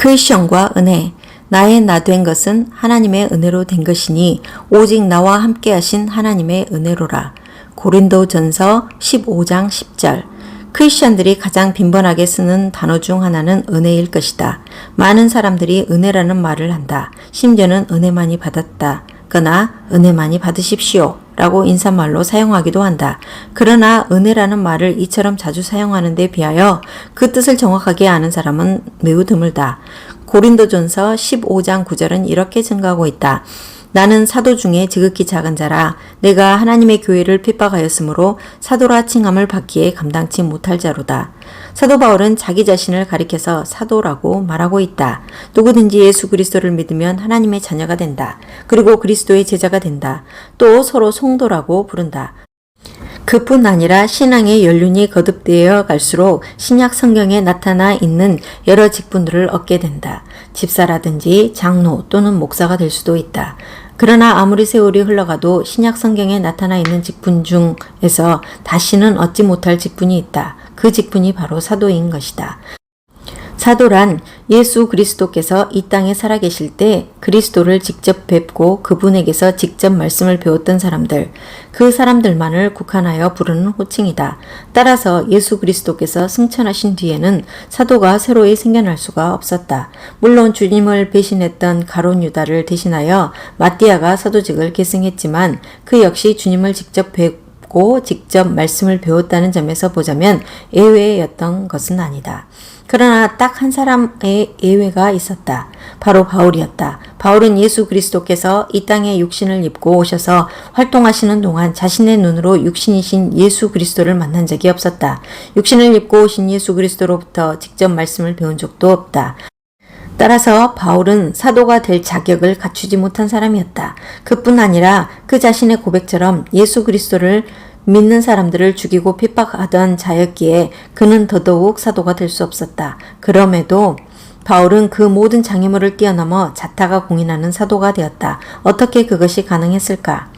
크리스천과 은혜. 나의 나 된 것은 하나님의 은혜로 된 것이니 오직 나와 함께 하신 하나님의 은혜로라. 고린도전서 15장 10절. 크리스천들이 가장 빈번하게 쓰는 단어 중 하나는 은혜일 것이다. 많은 사람들이 은혜라는 말을 한다. 심지어는 은혜만이 받았다. 거나 은혜만이 받으십시오 라고 인사말로 사용하기도 한다. 그러나 은혜라는 말을 이처럼 자주 사용하는 데 비하여 그 뜻을 정확하게 아는 사람은 매우 드물다. 고린도전서 15장 9절은 이렇게 증거하고 있다. 나는 사도 중에 지극히 작은 자라 내가 하나님의 교회를 핍박하였으므로 사도라 칭함을 받기에 감당치 못할 자로다. 사도 바울은 자기 자신을 가리켜서 사도라고 말하고 있다. 누구든지 예수 그리스도를 믿으면 하나님의 자녀가 된다. 그리고 그리스도의 제자가 된다. 또 서로 성도라고 부른다. 그뿐 아니라 신앙의 연륜이 거듭되어 갈수록 신약 성경에 나타나 있는 여러 직분들을 얻게 된다. 집사라든지 장로 또는 목사가 될 수도 있다. 그러나 아무리 세월이 흘러가도 신약 성경에 나타나 있는 직분 중에서 다시는 얻지 못할 직분이 있다. 그 직분이 바로 사도인 것이다. 사도란 예수 그리스도께서 이 땅에 살아계실 때 그리스도를 직접 뵙고 그분에게서 직접 말씀을 배웠던 사람들, 그 사람들만을 국한하여 부르는 호칭이다. 따라서 예수 그리스도께서 승천하신 뒤에는 사도가 새로이 생겨날 수가 없었다. 물론 주님을 배신했던 가룟 유다를 대신하여 마띠아가 사도직을 계승했지만 그 역시 주님을 직접 뵙고 직접 말씀을 배웠다는 점에서 보자면 예외였던 것은 아니다. 그러나 딱 한 사람의 예외가 있었다. 바로 바울이었다. 바울은 예수 그리스도께서 이 땅에 육신을 입고 오셔서 활동하시는 동안 자신의 눈으로 육신이신 예수 그리스도를 만난 적이 없었다. 육신을 입고 오신 예수 그리스도로부터 직접 말씀을 배운 적도 없다. 따라서 바울은 사도가 될 자격을 갖추지 못한 사람이었다. 그뿐 아니라 그 자신의 고백처럼 예수 그리스도를 믿는 사람들을 죽이고 핍박하던 자였기에 그는 더더욱 사도가 될 수 없었다. 그럼에도 바울은 그 모든 장애물을 뛰어넘어 자타가 공인하는 사도가 되었다. 어떻게 그것이 가능했을까?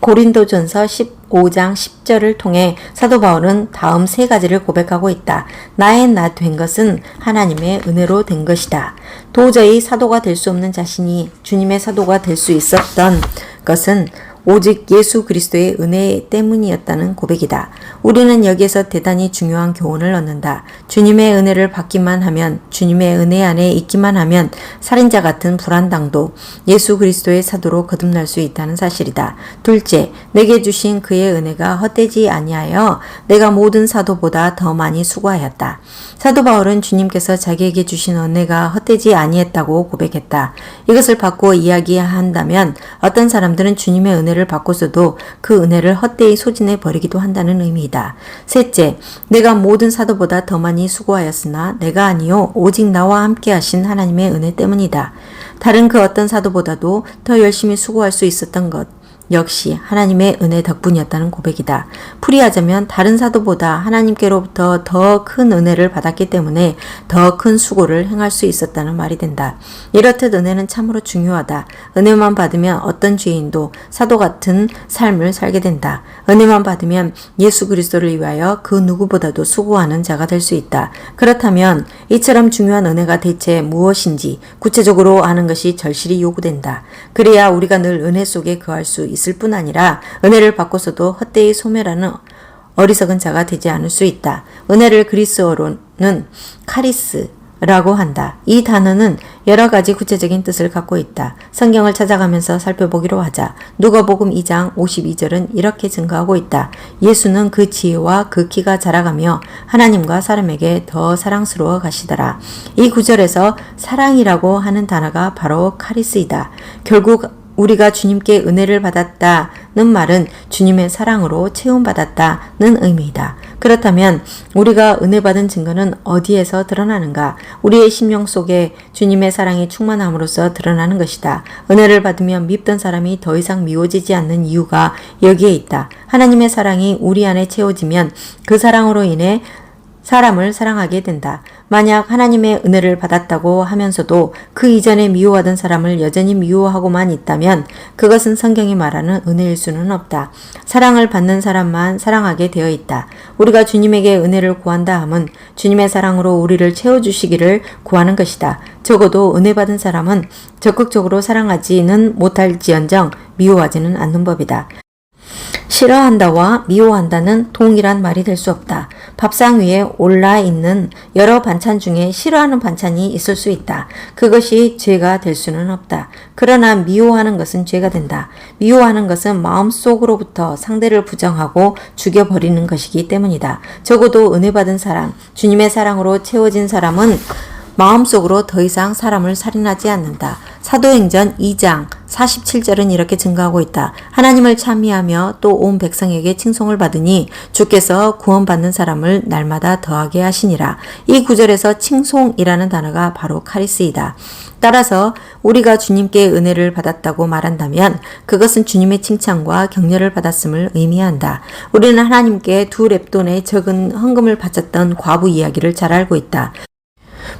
고린도전서 15장 10절을 통해 사도 바울은 다음 세 가지를 고백하고 있다. 나의 나 된 것은 하나님의 은혜로 된 것이다. 도저히 사도가 될 수 없는 자신이 주님의 사도가 될 수 있었던 것은 오직 예수 그리스도의 은혜 때문이었다는 고백이다. 우리는 여기에서 대단히 중요한 교훈을 얻는다. 주님의 은혜를 받기만 하면, 주님의 은혜 안에 있기만 하면 살인자 같은 불안당도 예수 그리스도의 사도로 거듭날 수 있다는 사실이다. 둘째, 내게 주신 그의 은혜가 헛되지 아니하여 내가 모든 사도보다 더 많이 수고하였다. 사도 바울은 주님께서 자기에게 주신 은혜가 헛되지 아니했다고 고백했다. 이것을 바꾸어 이야기한다면 어떤 사람들은 주님의 은혜를 받고서도 그 은혜를 헛되이 소진해 버리기도 한다는 의미이다. 셋째, 내가 모든 사도보다 더 많이 수고하였으나 내가 아니요 오직 나와 함께 하신 하나님의 은혜 때문이다. 다른 그 어떤 사도보다도 더 열심히 수고할 수 있었던 것 역시 하나님의 은혜 덕분이었다는 고백이다. 풀이하자면 다른 사도보다 하나님께로부터 더 큰 은혜를 받았기 때문에 더 큰 수고를 행할 수 있었다는 말이 된다. 이렇듯 은혜는 참으로 중요하다. 은혜만 받으면 어떤 죄인도 사도 같은 삶을 살게 된다. 은혜만 받으면 예수 그리스도를 위하여 그 누구보다도 수고하는 자가 될 수 있다. 그렇다면 이처럼 중요한 은혜가 대체 무엇인지 구체적으로 아는 것이 절실히 요구된다. 그래야 우리가 늘 은혜 속에 거할 수 있을 뿐 아니라 은혜를 받고서도 헛되이 소멸하는 어리석은 자가 되지 않을 수 있다. 은혜를 그리스어로는 카리스라고 한다. 이 단어는 여러 가지 구체적인 뜻을 갖고 있다. 성경을 찾아가면서 살펴보기로 하자. 누가복음 2장 52절은 이렇게 증거하고 있다. 예수는 그 지혜와 그 키가 자라가며 하나님과 사람에게 더 사랑스러워 가시더라. 이 구절에서 사랑이라고 하는 단어가 바로 카리스이다. 결국 우리가 주님께 은혜를 받았다는 말은 주님의 사랑으로 채움받았다는 의미이다. 그렇다면 우리가 은혜 받은 증거는 어디에서 드러나는가? 우리의 심령 속에 주님의 사랑이 충만함으로써 드러나는 것이다. 은혜를 받으면 밉던 사람이 더 이상 미워지지 않는 이유가 여기에 있다. 하나님의 사랑이 우리 안에 채워지면 그 사랑으로 인해 사람을 사랑하게 된다. 만약 하나님의 은혜를 받았다고 하면서도 그 이전에 미워하던 사람을 여전히 미워하고만 있다면 그것은 성경이 말하는 은혜일 수는 없다. 사랑을 받는 사람만 사랑하게 되어 있다. 우리가 주님에게 은혜를 구한다 함은 주님의 사랑으로 우리를 채워주시기를 구하는 것이다. 적어도 은혜 받은 사람은 적극적으로 사랑하지는 못할지언정 미워하지는 않는 법이다. 싫어한다와 미워한다는 동일한 말이 될 수 없다. 밥상 위에 올라 있는 여러 반찬 중에 싫어하는 반찬이 있을 수 있다. 그것이 죄가 될 수는 없다. 그러나 미워하는 것은 죄가 된다. 미워하는 것은 마음속으로부터 상대를 부정하고 죽여버리는 것이기 때문이다. 적어도 은혜 받은 사람, 주님의 사랑으로 채워진 사람은 마음속으로 더 이상 사람을 살인하지 않는다. 사도행전 2장 47절은 이렇게 증거하고 있다. 하나님을 찬미하며 또 온 백성에게 칭송을 받으니 주께서 구원받는 사람을 날마다 더하게 하시니라. 이 구절에서 칭송이라는 단어가 바로 카리스이다. 따라서 우리가 주님께 은혜를 받았다고 말한다면 그것은 주님의 칭찬과 격려를 받았음을 의미한다. 우리는 하나님께 2렙돈의 적은 헌금을 바쳤던 과부 이야기를 잘 알고 있다.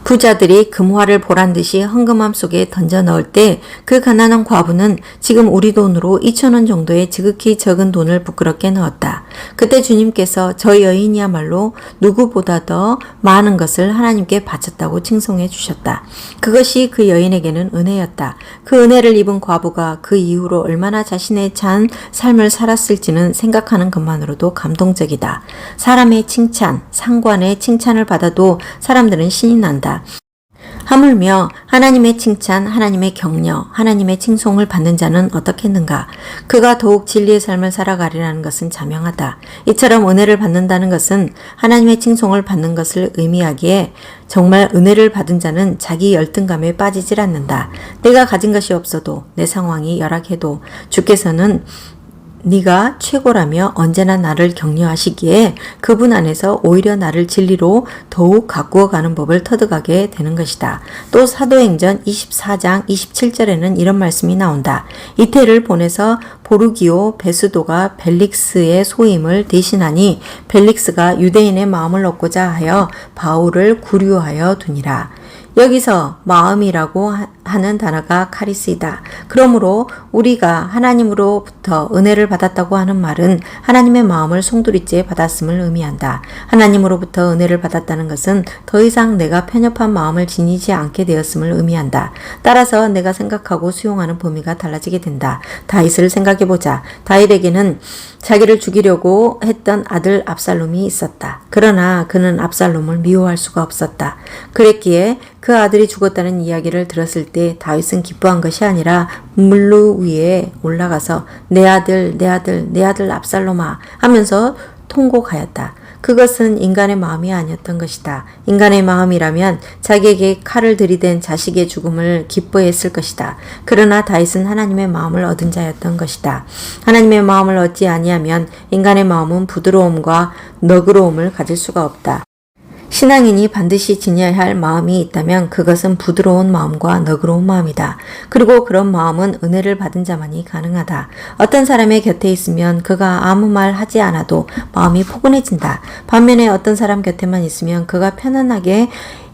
부자들이 금화를 보란 듯이 헌금함 속에 던져 넣을 때 그 가난한 과부는 지금 우리 돈으로 2,000원 정도의 지극히 적은 돈을 부끄럽게 넣었다. 그때 주님께서 저 여인이야말로 누구보다 더 많은 것을 하나님께 바쳤다고 칭송해 주셨다. 그것이 그 여인에게는 은혜였다. 그 은혜를 입은 과부가 그 이후로 얼마나 자신의 찬 삶을 살았을지는 생각하는 것만으로도 감동적이다. 사람의 칭찬, 상관의 칭찬을 받아도 사람들은 신이 난다. 하물며 하나님의 칭찬, 하나님의 격려, 하나님의 칭송을 받는 자는 어떻겠는가? 그가 더욱 진리의 삶을 살아가리라는 것은 자명하다. 이처럼 은혜를 받는다는 것은 하나님의 칭송을 받는 것을 의미하기에 정말 은혜를 받은 자는 자기 열등감에 빠지질 않는다. 내가 가진 것이 없어도 내 상황이 열악해도 주께서는 네가 최고라며 언제나 나를 격려하시기에 그분 안에서 오히려 나를 진리로 더욱 가꾸어가는 법을 터득하게 되는 것이다. 또 사도행전 24장 27절에는 이런 말씀이 나온다. 이태를 보내서 보르기오 베스도가 벨릭스의 소임을 대신하니 벨릭스가 유대인의 마음을 얻고자 하여 바울을 구류하여 두니라. 여기서 마음이라고 하는 단어가 카리스이다. 그러므로 우리가 하나님으로부터 은혜를 받았다고 하는 말은 하나님의 마음을 송두리째 받았음을 의미한다. 하나님으로부터 은혜를 받았다는 것은 더 이상 내가 편협한 마음을 지니지 않게 되었음을 의미한다. 따라서 내가 생각하고 수용하는 범위가 달라지게 된다. 다윗을 생각해보자. 다윗에게는 자기를 죽이려고 했던 아들 압살롬이 있었다. 그러나 그는 압살롬을 미워할 수가 없었다. 그랬기에 그 아들이 죽었다는 이야기를 들었을 때 다윗은 기뻐한 것이 아니라 물루 위에 올라가서 내 아들, 내 아들, 내 아들 압살롬아 하면서 통곡하였다. 그것은 인간의 마음이 아니었던 것이다. 인간의 마음이라면 자기에게 칼을 들이댄 자식의 죽음을 기뻐했을 것이다. 그러나 다윗은 하나님의 마음을 얻은 자였던 것이다. 하나님의 마음을 얻지 아니하면 인간의 마음은 부드러움과 너그러움을 가질 수가 없다. 신앙인이 반드시 지녀야 할 마음이 있다면 그것은 부드러운 마음과 너그러운 마음이다. 그리고 그런 마음은 은혜를 받은 자만이 가능하다. 어떤 사람의 곁에 있으면 그가 아무 말 하지 않아도 마음이 포근해진다. 반면에 어떤 사람 곁에만 있으면 그가 편안하게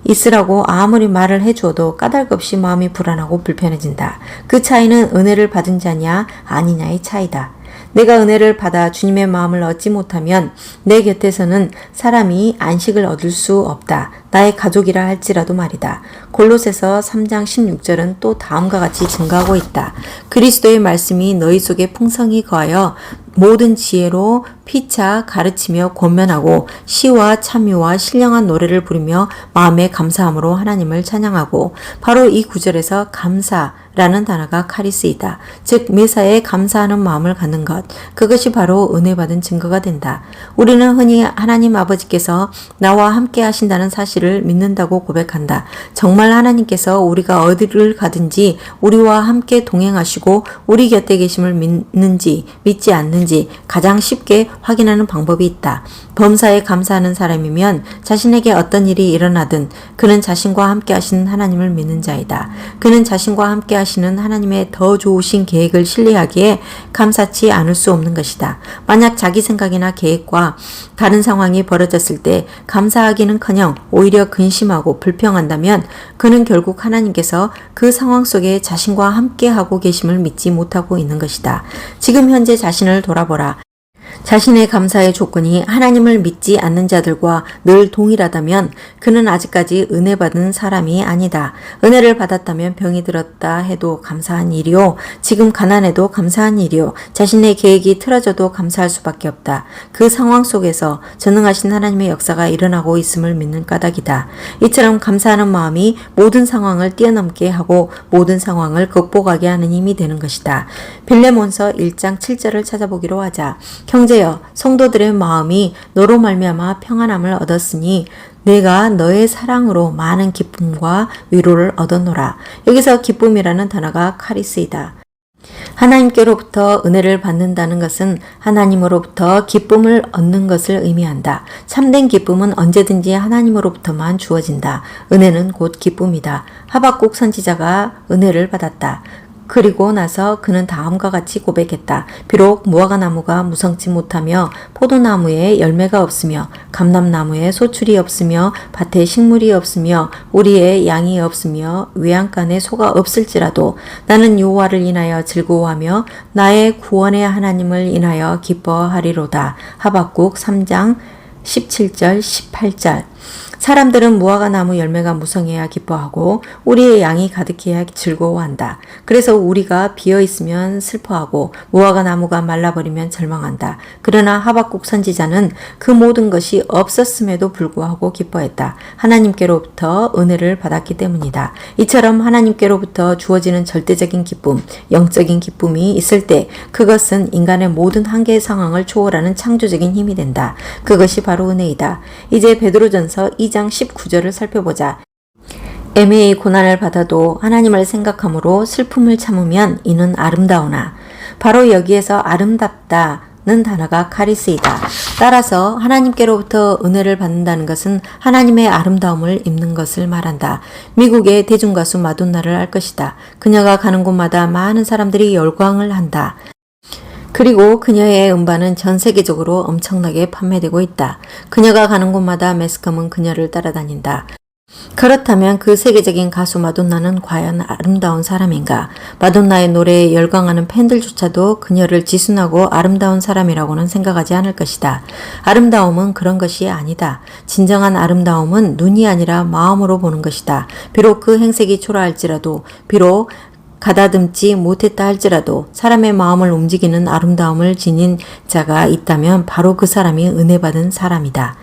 있으라고 아무리 말을 해주어도 까닭없이 마음이 불안하고 불편해진다. 그 차이는 은혜를 받은 자냐 아니냐의 차이다. 내가 은혜를 받아 주님의 마음을 얻지 못하면 내 곁에서는 사람이 안식을 얻을 수 없다. 나의 가족이라 할지라도 말이다. 골로새서 3장 16절은 또 다음과 같이 증가하고 있다. 그리스도의 말씀이 너희 속에 풍성히 거하여 모든 지혜로 피차 가르치며 권면하고 시와 참유와 신령한 노래를 부르며 마음에 감사함으로 하나님을 찬양하고 바로 이 구절에서 감사라는 단어가 카리스이다. 즉 매사에 감사하는 마음을 갖는 것. 그것이 바로 은혜 받은 증거가 된다. 우리는 흔히 하나님 아버지께서 나와 함께 하신다는 사실을 믿는다고 고백한다. 정말 하나님께서 우리가 어디를 가든지 우리와 함께 동행하시고 우리 곁에 계심을 믿는지 믿지 않는지 없는지 가장 쉽게 확인하는 방법이 있다. 범사에 감사하는 사람이면 자신에게 어떤 일이 일어나든 그는 자신과 함께 하시는 하나님을 믿는 자이다. 그는 자신과 함께 하시는 하나님의 더 좋으신 계획을 신뢰하기에 감사치 않을 수 없는 것이다. 만약 자기 생각이나 계획과 다른 상황이 벌어졌을 때 감사하기는커녕 오히려 근심하고 불평한다면 그는 결국 하나님께서 그 상황 속에 자신과 함께 하고 계심을 믿지 못하고 있는 것이다. 지금 현재 자신을 돌아보라. 자신의 감사의 조건이 하나님을 믿지 않는 자들과 늘 동일하다면 그는 아직까지 은혜 받은 사람이 아니다. 은혜를 받았다면 병이 들었다 해도 감사한 일이요. 지금 가난해도 감사한 일이요. 자신의 계획이 틀어져도 감사할 수밖에 없다. 그 상황 속에서 전능하신 하나님의 역사가 일어나고 있음을 믿는 까닭이다. 이처럼 감사하는 마음이 모든 상황을 뛰어넘게 하고 모든 상황을 극복하게 하는 힘이 되는 것이다. 빌레몬서 1장 7절을 찾아보기로 하자. 형제여, 성도들의 마음이 너로 말미암아 평안함을 얻었으니 내가 너의 사랑으로 많은 기쁨과 위로를 얻었노라. 여기서 기쁨이라는 단어가 카리스이다. 하나님께로부터 은혜를 받는다는 것은 하나님으로부터 기쁨을 얻는 것을 의미한다. 참된 기쁨은 언제든지 하나님으로부터만 주어진다. 은혜는 곧 기쁨이다. 하박국 선지자가 은혜를 받았다. 그리고 나서 그는 다음과 같이 고백했다. 비록 무화과 나무가 무성치 못하며 포도나무에 열매가 없으며 감람나무에 소출이 없으며 밭에 식물이 없으며 우리의 양이 없으며 외양간에 소가 없을지라도 나는 여호와를 인하여 즐거워하며 나의 구원의 하나님을 인하여 기뻐하리로다. 하박국 3장 17절 18절. 사람들은 무화과 나무 열매가 무성해야 기뻐하고 우리의 양이 가득해야 즐거워한다. 그래서 우리가 비어있으면 슬퍼하고 무화과 나무가 말라버리면 절망한다. 그러나 하박국 선지자는 그 모든 것이 없었음에도 불구하고 기뻐했다. 하나님께로부터 은혜를 받았기 때문이다. 이처럼 하나님께로부터 주어지는 절대적인 기쁨, 영적인 기쁨이 있을 때 그것은 인간의 모든 한계의 상황을 초월하는 창조적인 힘이 된다. 그것이 바로 은혜이다. 이제 베드로전서 2장 19절을 살펴보자. 애매히 고난을 받아도 하나님을 생각함으로 슬픔을 참으면 이는 아름다우나. 바로 여기에서 아름답다는 단어가 카리스이다. 따라서 하나님께로부터 은혜를 받는다는 것은 하나님의 아름다움을 입는 것을 말한다. 미국의 대중가수 마돈나를 알 것이다. 그녀가 가는 곳마다 많은 사람들이 열광을 한다. 그리고 그녀의 음반은 전 세계적으로 엄청나게 판매되고 있다. 그녀가 가는 곳마다 매스컴은 그녀를 따라다닌다. 그렇다면 그 세계적인 가수 마돈나는 과연 아름다운 사람인가? 마돈나의 노래에 열광하는 팬들조차도 그녀를 지순하고 아름다운 사람이라고는 생각하지 않을 것이다. 아름다움은 그런 것이 아니다. 진정한 아름다움은 눈이 아니라 마음으로 보는 것이다. 비록 그 행색이 초라할지라도, 비록 가다듬지 못했다 할지라도 사람의 마음을 움직이는 아름다움을 지닌 자가 있다면 바로 그 사람이 은혜받은 사람이다.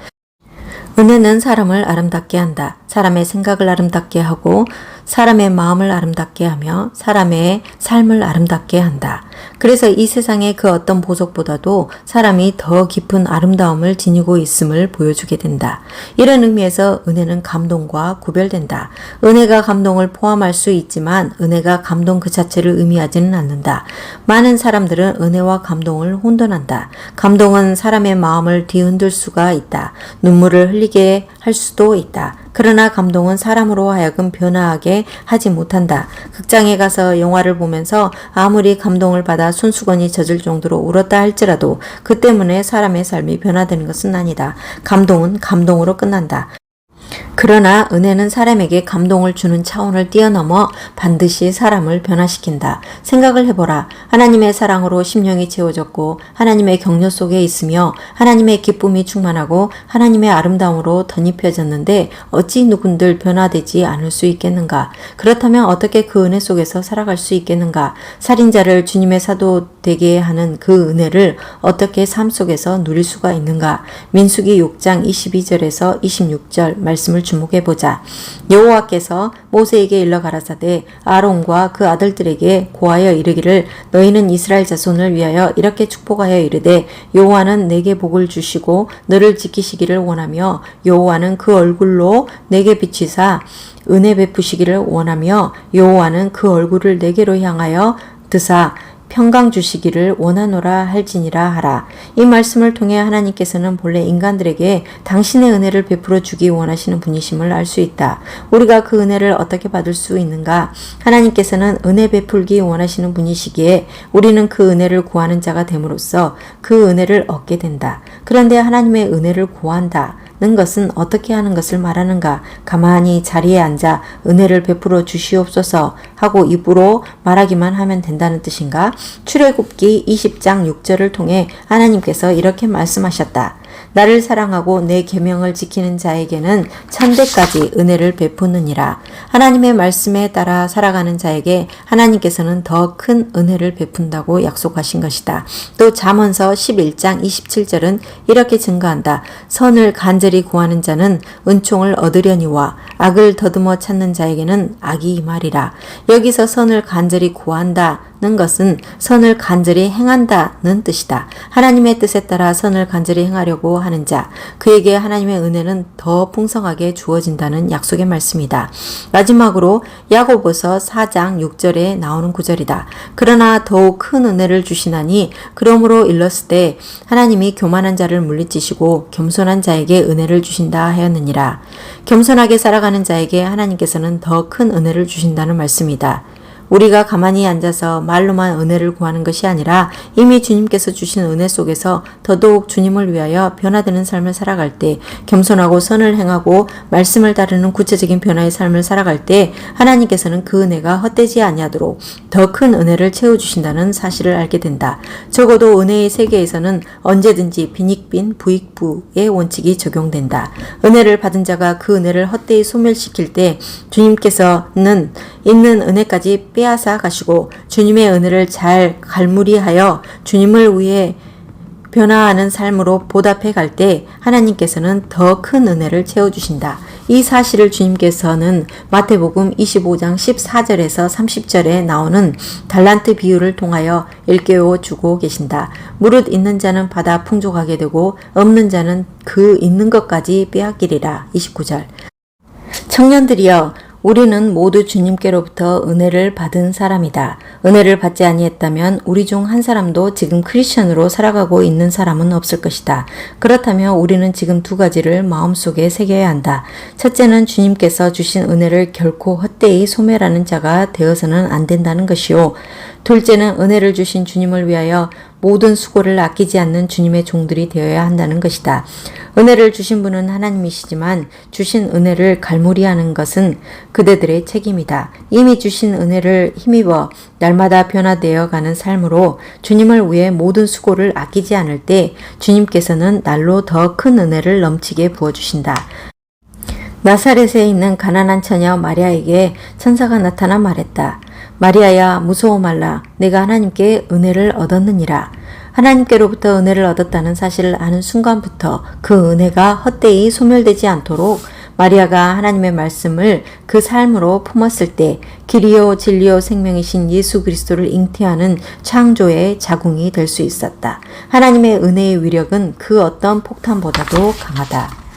은혜는 사람을 아름답게 한다. 사람의 생각을 아름답게 하고 사람의 마음을 아름답게 하며 사람의 삶을 아름답게 한다. 그래서 이 세상의 그 어떤 보석보다도 사람이 더 깊은 아름다움을 지니고 있음을 보여주게 된다. 이런 의미에서 은혜는 감동과 구별된다. 은혜가 감동을 포함할 수 있지만 은혜가 감동 그 자체를 의미하지는 않는다. 많은 사람들은 은혜와 감동을 혼돈한다. 감동은 사람의 마음을 뒤흔들 수가 있다. 눈물을 흘리게 할 수도 있다. 그러나 감동은 사람으로 하여금 변화하게 하지 못한다. 극장에 가서 영화를 보면서 아무리 감동을 받아 손수건이 젖을 정도로 울었다 할지라도 그 때문에 사람의 삶이 변화되는 것은 아니다. 감동은 감동으로 끝난다. 그러나 은혜는 사람에게 감동을 주는 차원을 뛰어넘어 반드시 사람을 변화시킨다. 생각을 해보라. 하나님의 사랑으로 심령이 채워졌고 하나님의 격려 속에 있으며 하나님의 기쁨이 충만하고 하나님의 아름다움으로 덧입혀졌는데 어찌 누군들 변화되지 않을 수 있겠는가? 그렇다면 어떻게 그 은혜 속에서 살아갈 수 있겠는가? 살인자를 주님의 사도 되게 하는 그 은혜를 어떻게 삶 속에서 누릴 수가 있는가? 민수기 6장 22절에서 26절 말씀을 주목해보자. 여호와께서 모세에게 일러 가라사대 아론과 그 아들들에게 고하여 이르기를 너희는 이스라엘 자손을 위하여 이렇게 축복하여 이르되 여호와는 내게 복을 주시고 너를 지키시기를 원하며 여호와는 그 얼굴로 내게 비치사 은혜 베푸시기를 원하며 여호와는 그 얼굴을 내게로 향하여 드사 평강 주시기를 원하노라 할지니라 하라. 이 말씀을 통해 하나님께서는 본래 인간들에게 당신의 은혜를 베풀어 주기 원하시는 분이심을 알 수 있다. 우리가 그 은혜를 어떻게 받을 수 있는가? 하나님께서는 은혜 베풀기 원하시는 분이시기에 우리는 그 은혜를 구하는 자가 됨으로써 그 은혜를 얻게 된다. 그런데 하나님의 은혜를 구한다. 는 것은 어떻게 하는 것을 말하는가? 가만히 자리에 앉아 은혜를 베풀어 주시옵소서 하고 입으로 말하기만 하면 된다는 뜻인가? 출애굽기 20장 6절을 통해 하나님께서 이렇게 말씀하셨다. 나를 사랑하고 내 계명을 지키는 자에게는 천대까지 은혜를 베푸느니라. 하나님의 말씀에 따라 살아가는 자에게 하나님께서는 더 큰 은혜를 베푼다고 약속하신 것이다. 또 잠언서 11장 27절은 이렇게 증거한다. 선을 간절히 구하는 자는 은총을 얻으려니와 악을 더듬어 찾는 자에게는 악이 임하리라. 여기서 선을 간절히 구한다 는 것은 선을 간절히 행한다는 뜻이다. 하나님의 뜻에 따라 선을 간절히 행하려고 하는 자, 그에게 하나님의 은혜는 더 풍성하게 주어진다는 약속의 말씀이다. 마지막으로 야고보서 4장 6절에 나오는 구절이다. 그러나 더욱 큰 은혜를 주시나니 그러므로 일렀을 때 하나님이 교만한 자를 물리치시고 겸손한 자에게 은혜를 주신다 하였느니라. 겸손하게 살아가는 자에게 하나님께서는 더 큰 은혜를 주신다는 말씀이다. 우리가 가만히 앉아서 말로만 은혜를 구하는 것이 아니라 이미 주님께서 주신 은혜 속에서 더더욱 주님을 위하여 변화되는 삶을 살아갈 때, 겸손하고 선을 행하고 말씀을 따르는 구체적인 변화의 삶을 살아갈 때 하나님께서는 그 은혜가 헛되지 아니하도록 더 큰 은혜를 채워주신다는 사실을 알게 된다. 적어도 은혜의 세계에서는 언제든지 빈익빈 부익부의 원칙이 적용된다. 은혜를 받은 자가 그 은혜를 헛되이 소멸시킬 때 주님께서는 있는 은혜까지 빼앗아 가시고 주님의 은혜를 잘 갈무리하여 주님을 위해 변화하는 삶으로 보답해 갈 때 하나님께서는 더 큰 은혜를 채워주신다. 이 사실을 주님께서는 마태복음 25장 14절에서 30절에 나오는 달란트 비유를 통하여 일깨워 주고 계신다. 무릇 있는 자는 받아 풍족하게 되고 없는 자는 그 있는 것까지 빼앗기리라. 29절. 청년들이여, 우리는 모두 주님께로부터 은혜를 받은 사람이다. 은혜를 받지 아니했다면 우리 중 한 사람도 지금 크리스천으로 살아가고 있는 사람은 없을 것이다. 그렇다면 우리는 지금 두 가지를 마음속에 새겨야 한다. 첫째는 주님께서 주신 은혜를 결코 헛되이 소멸하는 자가 되어서는 안 된다는 것이요. 둘째는 은혜를 주신 주님을 위하여 모든 수고를 아끼지 않는 주님의 종들이 되어야 한다는 것이다. 은혜를 주신 분은 하나님이시지만 주신 은혜를 갈무리하는 것은 그대들의 책임이다. 이미 주신 은혜를 힘입어 날마다 변화되어 가는 삶으로 주님을 위해 모든 수고를 아끼지 않을 때 주님께서는 날로 더 큰 은혜를 넘치게 부어주신다. 나사렛에 있는 가난한 처녀 마리아에게 천사가 나타나 말했다. 마리아야, 무서워 말라. 내가 하나님께 은혜를 얻었느니라. 하나님께로부터 은혜를 얻었다는 사실을 아는 순간부터 그 은혜가 헛되이 소멸되지 않도록 마리아가 하나님의 말씀을 그 삶으로 품었을 때 길이요 진리요 생명이신 예수 그리스도를 잉태하는 창조의 자궁이 될 수 있었다. 하나님의 은혜의 위력은 그 어떤 폭탄보다도 강하다.